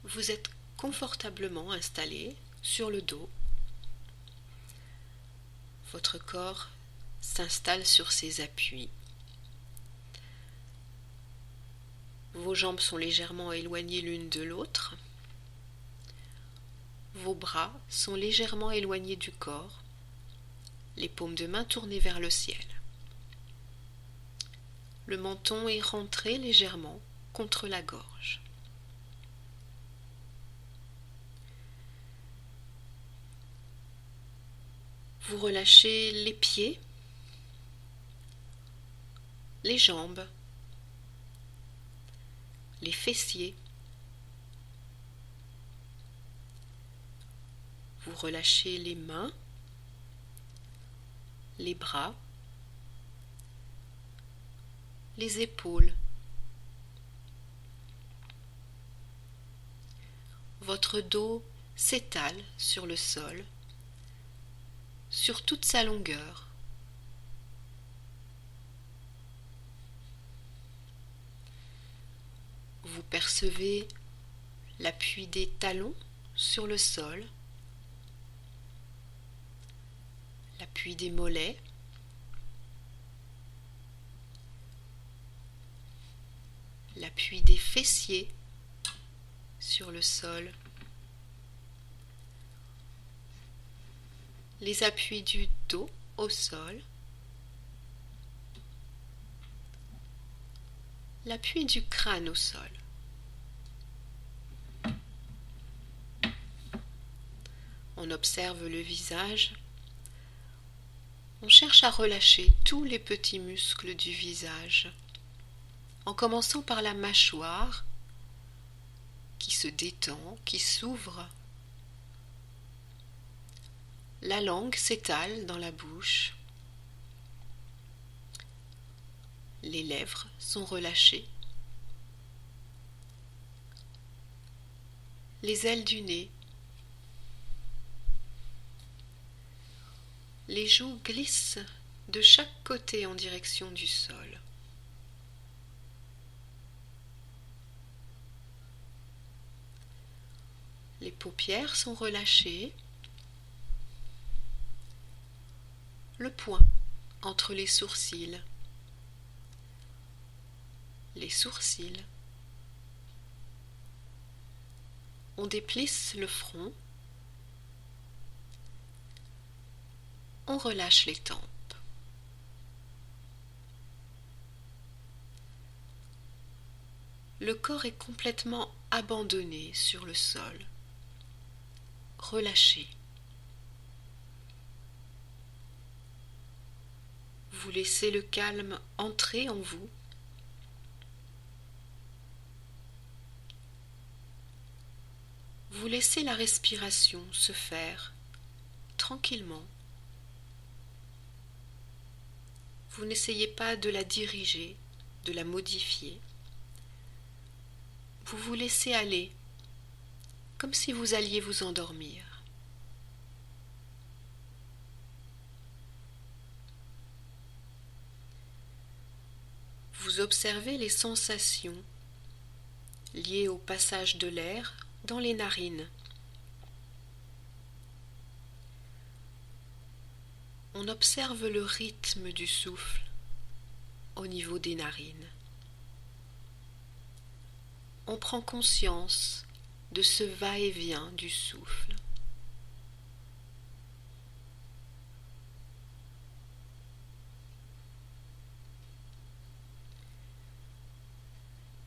Vous êtes confortablement installé sur le dos. Votre corps s'installe sur ses appuis. Vos jambes sont légèrement éloignées l'une de l'autre. Vos bras sont légèrement éloignés du corps, les paumes de main tournées vers le ciel. Le menton est rentré légèrement contre la gorge. Vous relâchez les pieds, les jambes, les fessiers. Vous relâchez les mains, les bras, les épaules. Votre dos s'étale sur le sol, sur toute sa longueur. Vous percevez l'appui des talons sur le sol, l'appui des mollets, l'appui des fessiers sur le sol, les appuis du dos au sol, l'appui du crâne au sol. On observe le visage. On cherche à relâcher tous les petits muscles du visage, en commençant par la mâchoire qui se détend, qui s'ouvre. La langue s'étale dans la bouche. Les lèvres sont relâchées. Les ailes du nez. Les joues glissent de chaque côté en direction du sol. Les paupières sont relâchées. Le poing entre les sourcils. Les sourcils. On déplisse le front. On relâche les tempes. Le corps est complètement abandonné sur le sol, relâché. Vous laissez le calme entrer en vous. Vous laissez la respiration se faire tranquillement. Vous n'essayez pas de la diriger, de la modifier. Vous vous laissez aller, comme si vous alliez vous endormir. Vous observez les sensations liées au passage de l'air dans les narines. On observe le rythme du souffle au niveau des narines. On prend conscience de ce va-et-vient du souffle.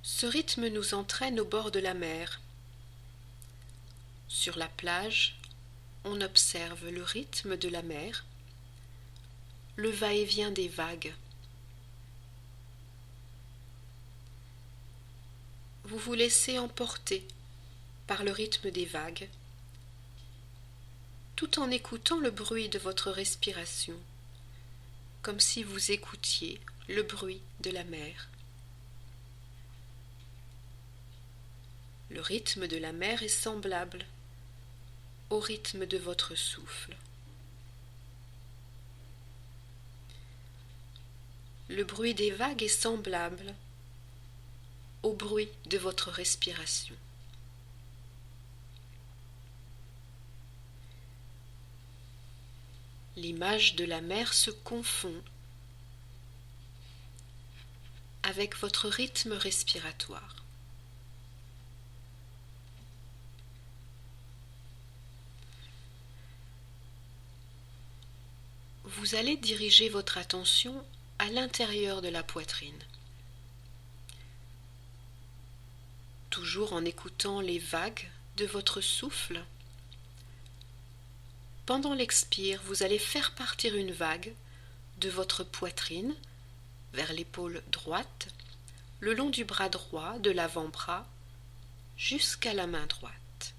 Ce rythme nous entraîne au bord de la mer. Sur la plage, on observe le rythme de la mer, le va-et-vient des vagues. Vous vous laissez emporter par le rythme des vagues, tout en écoutant le bruit de votre respiration, comme si vous écoutiez le bruit de la mer. Le rythme de la mer est semblable au rythme de votre souffle. Le bruit des vagues est semblable au bruit de votre respiration. L'image de la mer se confond avec votre rythme respiratoire. Vous allez diriger votre attention à l'intérieur de la poitrine, toujours en écoutant les vagues de votre souffle. Pendant l'expire, vous allez faire partir une vague de votre poitrine vers l'épaule droite, le long du bras droit, de l'avant-bras, jusqu'à la main droite.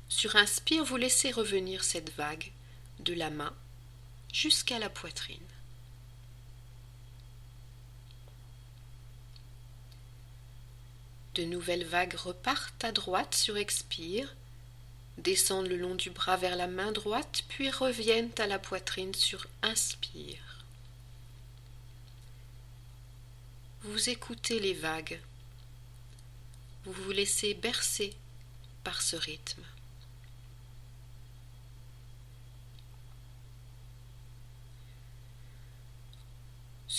Sur inspire, vous laissez revenir cette vague de la main jusqu'à la poitrine. De nouvelles vagues repartent à droite sur expire, descendent le long du bras vers la main droite, puis reviennent à la poitrine sur inspire. Vous écoutez les vagues. Vous vous laissez bercer par ce rythme.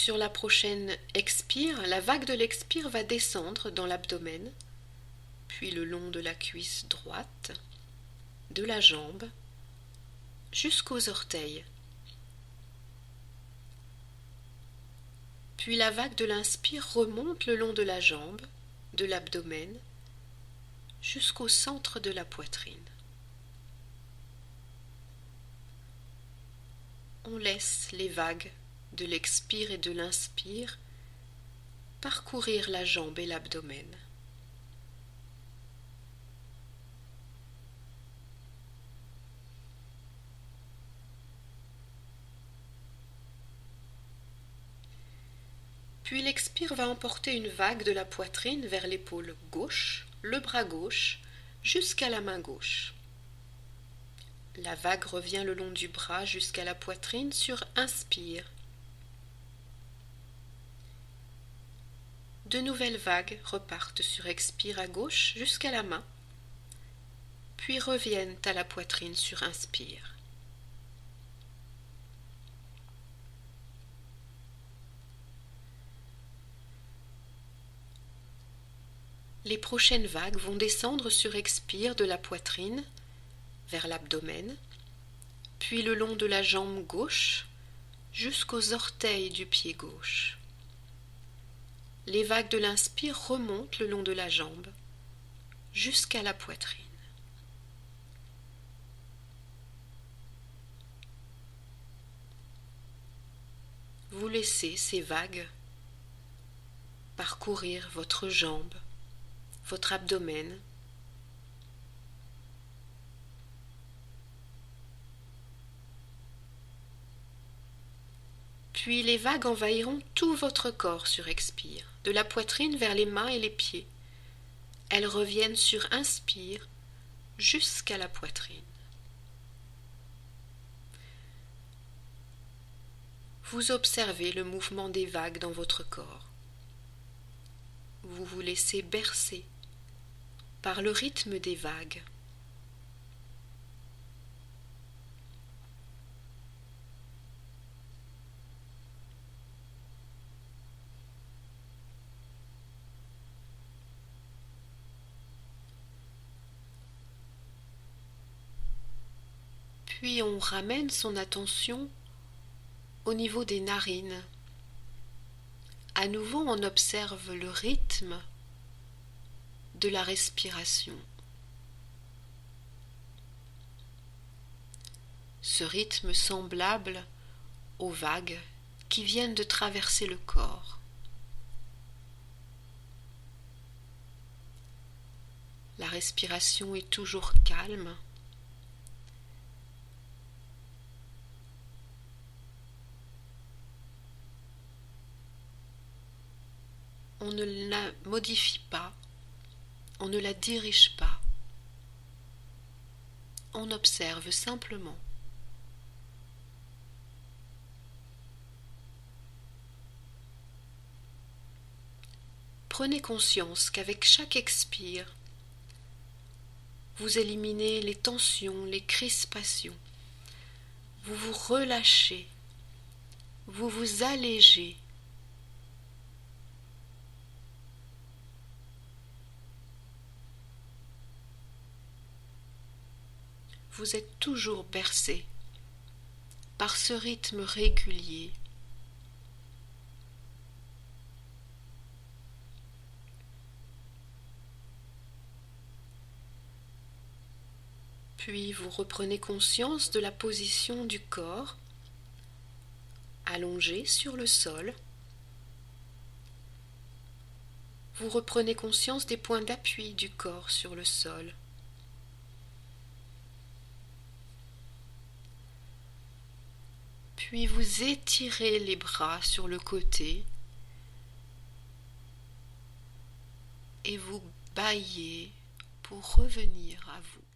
Sur la prochaine expire, la vague de l'expire va descendre dans l'abdomen, puis le long de la cuisse droite, de la jambe, jusqu'aux orteils. Puis la vague de l'inspire remonte le long de la jambe, de l'abdomen, jusqu'au centre de la poitrine. On laisse les vagues de l'expire et de l'inspire parcourir la jambe et l'abdomen. Puis l'expire va emporter une vague de la poitrine vers l'épaule gauche, le bras gauche, jusqu'à la main gauche. La vague revient le long du bras jusqu'à la poitrine sur inspire. De nouvelles vagues repartent sur expire à gauche jusqu'à la main, puis reviennent à la poitrine sur inspire. Les prochaines vagues vont descendre sur expire de la poitrine vers l'abdomen, puis le long de la jambe gauche jusqu'aux orteils du pied gauche. Les vagues de l'inspire remontent le long de la jambe jusqu'à la poitrine. Vous laissez ces vagues parcourir votre jambe, votre abdomen, puis les vagues envahiront tout votre corps sur expire, de la poitrine vers les mains et les pieds. Elles reviennent sur inspire jusqu'à la poitrine. Vous observez le mouvement des vagues dans votre corps. Vous vous laissez bercer par le rythme des vagues. Puis on ramène son attention au niveau des narines. À nouveau, on observe le rythme de la respiration. Ce rythme semblable aux vagues qui viennent de traverser le corps. La respiration est toujours calme. On ne la modifie pas, on ne la dirige pas, on observe simplement. Prenez conscience qu'avec chaque expire, vous éliminez les tensions, les crispations, Vous vous relâchez, vous vous allégez. Vous êtes toujours bercé par ce rythme régulier. Puis vous reprenez conscience de la position du corps, allongé sur le sol. Vous reprenez conscience des points d'appui du corps sur le sol. Puis vous étirez les bras sur le côté et vous bâillez pour revenir à vous.